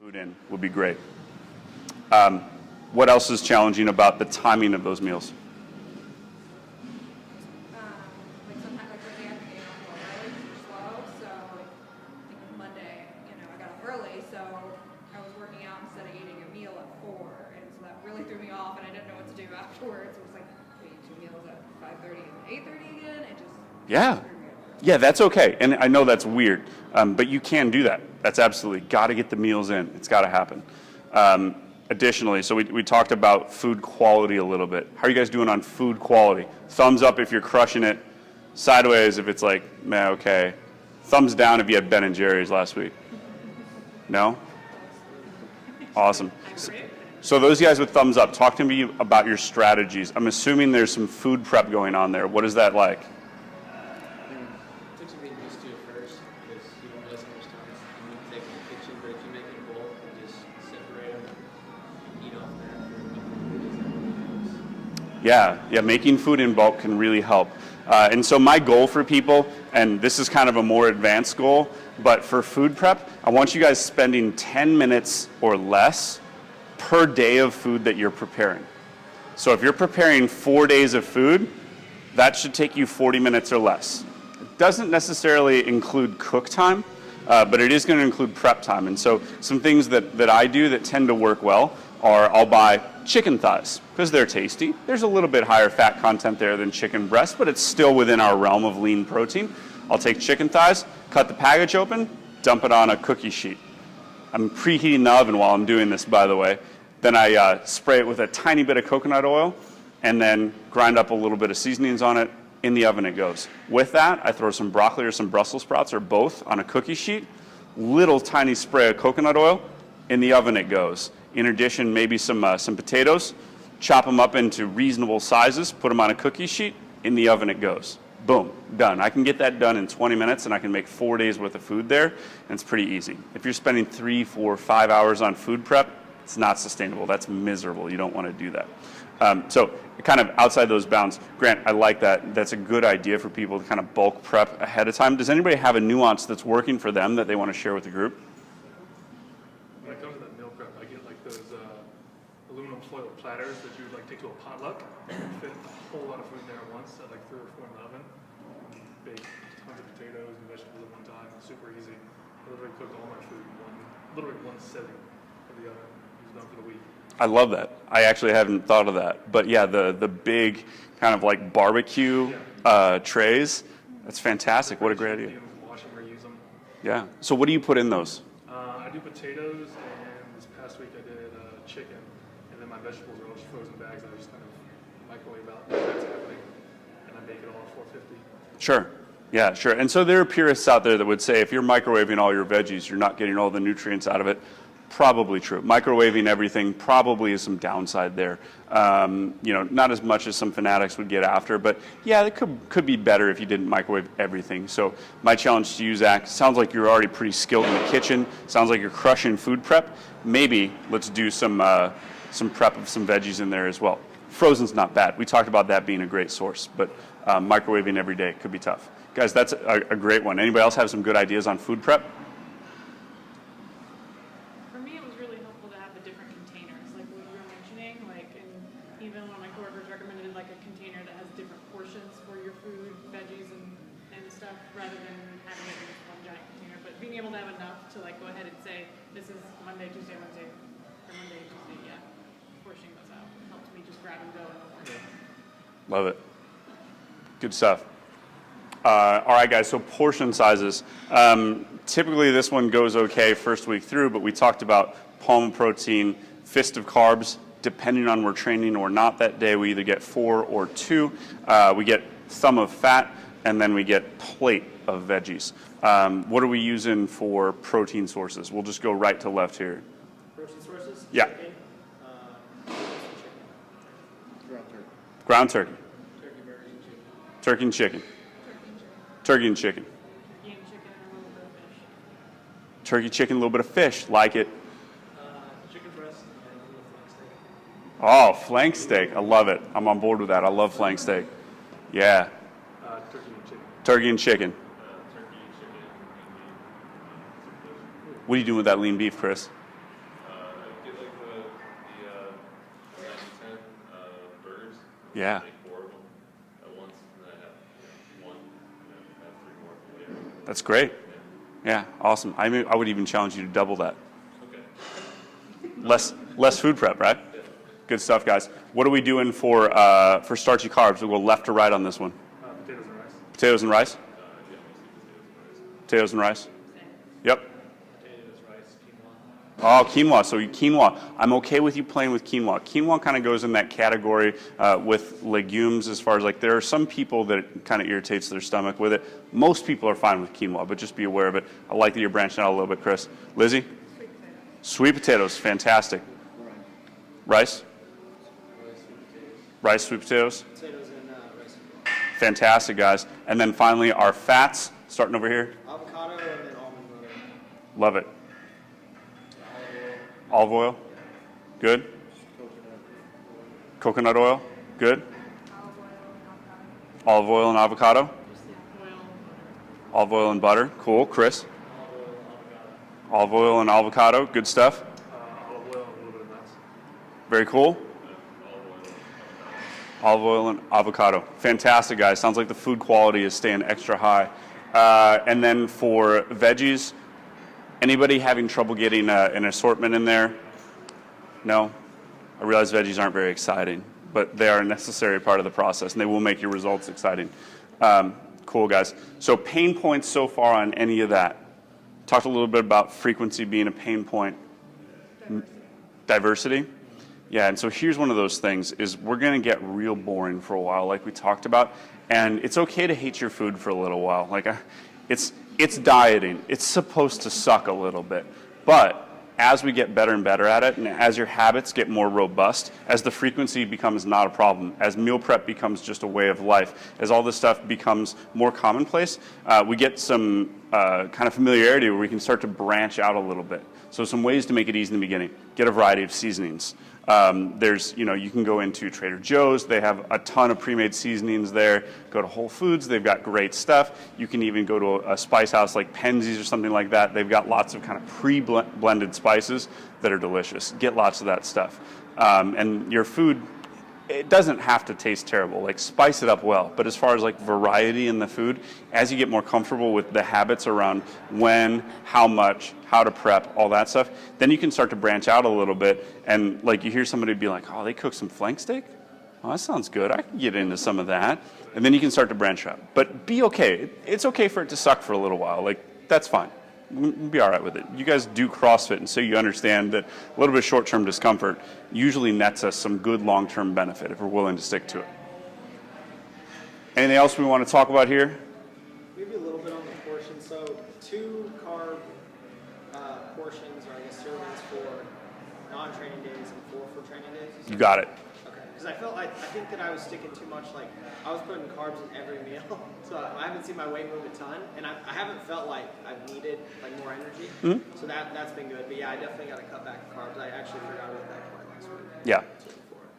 food in would be great. What else is challenging about the timing of those meals? Like sometimes, like the day after game, I'll go early, super slow. So like, I think Monday, I got up early, so I was working out instead of eating a meal at 4, and so that really threw me off, and I didn't know what to do afterwards. It was like, wait, 2 meals at 5:30 and 8:30 again. It just Yeah. Yeah, that's okay. And I know that's weird, but you can do that. That's absolutely got to get the meals in. It's got to happen. Additionally, so we talked about food quality a little bit. How are you guys doing on food quality? Thumbs up if you're crushing it. Sideways if it's like, meh, okay. Thumbs down if you had Ben & Jerry's last week. No? Awesome. So those guys with thumbs up, talk to me about your strategies. I'm assuming there's some food prep going on there. What is that like? Took some getting used to it first because you don't realize how much time you need to take in the kitchen, but if you make it in bulk and just separate them, eat off that for a couple of days. Yeah, making food in bulk can really help. And so my goal for people, and this is kind of a more advanced goal, but for food prep, I want you guys spending 10 minutes or less per day of food that you're preparing. So if you're preparing 4 days of food, that should take you 40 minutes or less. It doesn't necessarily include cook time, but it is going to include prep time. And so some things that I do that tend to work well are I'll buy chicken thighs because they're tasty. There's a little bit higher fat content there than chicken breast, but it's still within our realm of lean protein. I'll take chicken thighs, cut the package open, dump it on a cookie sheet. I'm preheating the oven while I'm doing this, by the way. Then I spray it with a tiny bit of coconut oil and then grind up a little bit of seasonings on it. In the oven it goes. With that, I throw some broccoli or some Brussels sprouts or both on a cookie sheet. Little tiny spray of coconut oil. In the oven it goes. In addition, maybe some potatoes. Chop them up into reasonable sizes. Put them on a cookie sheet. In the oven it goes. Boom, done. I can get that done in 20 minutes and I can make 4 days worth of food there, and it's pretty easy. If you're spending 3, 4, 5 hours on food prep, it's not sustainable. That's miserable. You don't want to do that. So kind of outside those bounds, Grant, I like that. That's a good idea for people to kind of bulk prep ahead of time. Does anybody have a nuance that's working for them that they want to share with the group? When it comes to that meal prep, I get like those aluminum foil platters that you would like take to a potluck and fit a whole lot of food in there at once at like 3 or 4 in the oven. And bake tons of potatoes and vegetables at one time. It's super easy. I literally cooked all my food in one setting of the oven. It was done for the week. I love that. I actually haven't thought of that. But yeah, the big kind of like barbecue trays, that's fantastic. What a great idea. Wash them, reuse them. Yeah. So what do you put in those? I do potatoes, and this past week I did chicken, and then my vegetables are all just frozen bags that I just kind of microwave out when that's happening, and I make it all at 450. Sure. Yeah, sure. And so there are purists out there that would say if you're microwaving all your veggies, you're not getting all the nutrients out of it. Probably true. Microwaving everything probably is some downside there. Not as much as some fanatics would get after, but yeah, it could be better if you didn't microwave everything. So my challenge to you, Zach, sounds like you're already pretty skilled in the kitchen. Sounds like you're crushing food prep. Maybe let's do some prep of some veggies in there as well. Frozen's not bad. We talked about that being a great source, but microwaving every day could be tough. Guys, that's a great one. Anybody else have some good ideas on food prep? For me, it was really helpful to have the different containers, like what you were mentioning. And even one of my coworkers recommended like a container that has different portions for your food, veggies, and stuff, rather than having it in just one giant container. But being able to have enough to like go ahead and say, this is Monday, Tuesday, Wednesday, or Monday, Tuesday, portioning those out helped me just grab and go in the morning. Love it. Good stuff. All right, guys, so portion sizes. Typically, this one goes okay first week through, but we talked about palm of protein, fist of carbs. Depending on we're training or not that day, we either get 4 or 2. We get thumb of fat, and then we get plate of veggies. What are we using for protein sources? We'll just go right to left here. Protein sources? Yeah. Chicken, ground turkey. Ground turkey. Turkey burgers and chicken. Turkey and chicken. Turkey and chicken. Turkey and chicken and a little bit of fish. Turkey, chicken, a little bit of fish. Like it. Chicken breast and a little flank steak. Oh, flank steak. I love it. I'm on board with that. I love flank steak. Yeah. Turkey and chicken. Turkey and chicken. Turkey and chicken. What are you doing with that lean beef, Chris? Yeah. Make 4 of them at once, and then I have, you know, one, and then have 3 more for later. That's great. Yeah, awesome. I would even challenge you to double that. Okay. Less food prep, right? Good stuff, guys. What are we doing for starchy carbs? We'll go left to right on this one. Potatoes and rice. Potatoes and rice? Yeah, mostly Potatoes and rice? Yep. Potatoes, rice, quinoa. Oh, quinoa. So quinoa. I'm okay with you playing with quinoa. Quinoa kind of goes in that category with legumes as far as like there are some people that it kind of irritates their stomach with it. Most people are fine with quinoa, but just be aware of it. I like that you're branching out a little bit, Chris. Lizzie? Sweet potatoes. Fantastic. Rice? Rice, sweet potatoes. Potatoes and rice. Fantastic, guys. And then finally, our fats, starting over here. Avocado and then almond butter. Love it. Olive oil. Good. Coconut oil. Good. Olive oil and avocado. Olive oil and butter. Cool. Chris. Olive oil and avocado. Good stuff. Olive oil and a little bit of nuts. Very cool. Olive oil and avocado. Fantastic, guys. Sounds like the food quality is staying extra high. And then for veggies, anybody having trouble getting an assortment in there? No? I realize veggies aren't very exciting, but they are a necessary part of the process, and they will make your results exciting. Cool, guys. So pain points so far on any of that. Talked a little bit about frequency being a pain point. Diversity? Yeah, and so here's one of those things is we're going to get real boring for a while like we talked about, and it's okay to hate your food for a little while. Like it's dieting. It's supposed to suck a little bit. But as we get better and better at it, and as your habits get more robust, as the frequency becomes not a problem, as meal prep becomes just a way of life, as all this stuff becomes more commonplace, we get some kind of familiarity where we can start to branch out a little bit. So some ways to make it easy in the beginning. Get a variety of seasonings. There's, you can go into Trader Joe's. They have a ton of pre-made seasonings there. Go to Whole Foods. They've got great stuff. You can even go to a spice house like Penzeys or something like that. They've got lots of kind of pre-blended spices that are delicious. Get lots of that stuff. And your food, it doesn't have to taste terrible. Like, spice it up well. But as far as like variety in the food, as you get more comfortable with the habits around when, how much, how to prep, all that stuff, then you can start to branch out a little bit. And like you hear somebody be like, oh, they cook some flank steak? Oh, that sounds good. I can get into some of that. And then you can start to branch out. But be okay. It's okay for it to suck for a little while. Like, that's fine. We'll be all right with it. You guys do CrossFit, and so you understand that a little bit of short-term discomfort usually nets us some good long-term benefit if we're willing to stick to it. Anything else we want to talk about here? Maybe a little bit on the portion. So 2 carb portions, or I guess servings for non-training days and 4 for training days. You got it. Okay. Because I felt like I think that I was sticking too much. Like I was putting carbs in every meal, so I haven't seen my weight move a ton, and I haven't felt like I've needed like more energy. Mm-hmm. So that's been good. But yeah, I definitely got to cut back carbs. I actually forgot about that part last week. Yeah.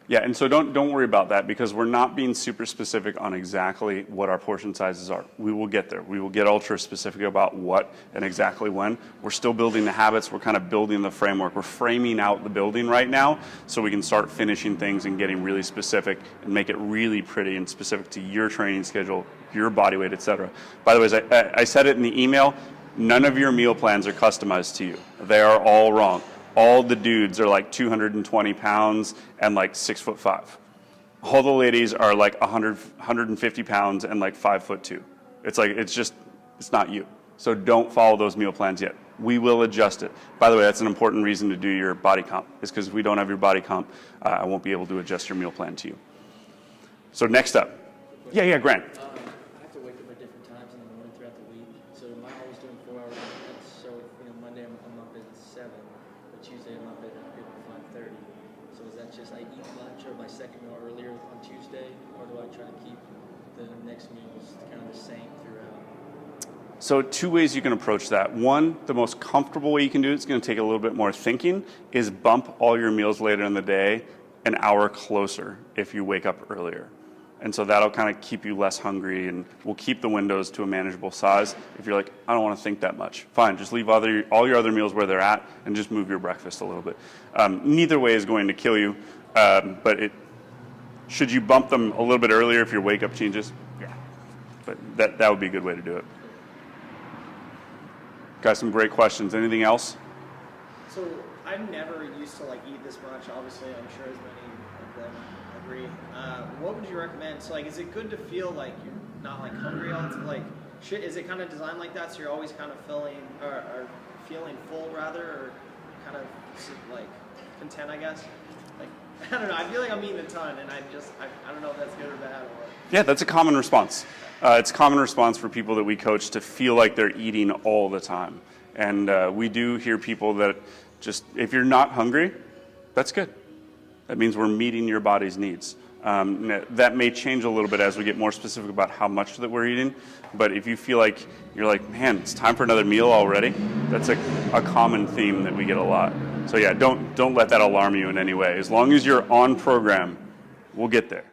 Yeah, and so don't worry about that because we're not being super specific on exactly what our portion sizes are. We will get there. We will get ultra specific about what and exactly when. We're still building the habits. We're kind of building the framework. We're framing out the building right now so we can start finishing things and getting really specific and make it really pretty and specific to your training schedule, your body weight, etc. By the way, as I said it in the email, none of your meal plans are customized to you. They are all wrong. All the dudes are like 220 pounds and like 6'5". All the ladies are like 150 pounds and like 5'2". It's like, it's not you. So don't follow those meal plans yet. We will adjust it. By the way, that's an important reason to do your body comp, is because if we don't have your body comp, I won't be able to adjust your meal plan to you. So next up. Yeah, Grant. I have to wake up at different times in the morning throughout the week. So am I always doing 4 hours workouts? So Monday I'm up at 7. Tuesday I'm up at 5:30. So is that just I eat lunch or my second meal earlier on Tuesday, or do I try to keep the next meals kind of the same throughout? So 2 ways you can approach that. One, the most comfortable way you can do it, it's going to take a little bit more thinking, is bump all your meals later in the day an hour closer if you wake up earlier. And so that'll kind of keep you less hungry, and we'll keep the windows to a manageable size. If you're like, I don't want to think that much, fine, just leave all your other meals where they're at and just move your breakfast a little bit. Neither way is going to kill you, but Should you bump them a little bit earlier if your wake up changes? Yeah. But that would be a good way to do it. Got some great questions. Anything else? So I've never used to like eat this much. Obviously, I'm sure as many of them agree. What would you recommend? So like, is it good to feel like you're not like hungry all the time? Like, is it kind of designed like that so you're always kind of feeling or feeling full rather, or kind of like content, I guess? Like, I don't know. I feel like I'm eating a ton, and I don't know if that's good or bad. Or Yeah, that's a common response. It's a common response for people that we coach to feel like they're eating all the time. And we do hear people that just, if you're not hungry, that's good. That means we're meeting your body's needs. That may change a little bit as we get more specific about how much that we're eating. But if you feel like you're like, man, it's time for another meal already, that's a common theme that we get a lot. So yeah, don't let that alarm you in any way. As long as you're on program, we'll get there.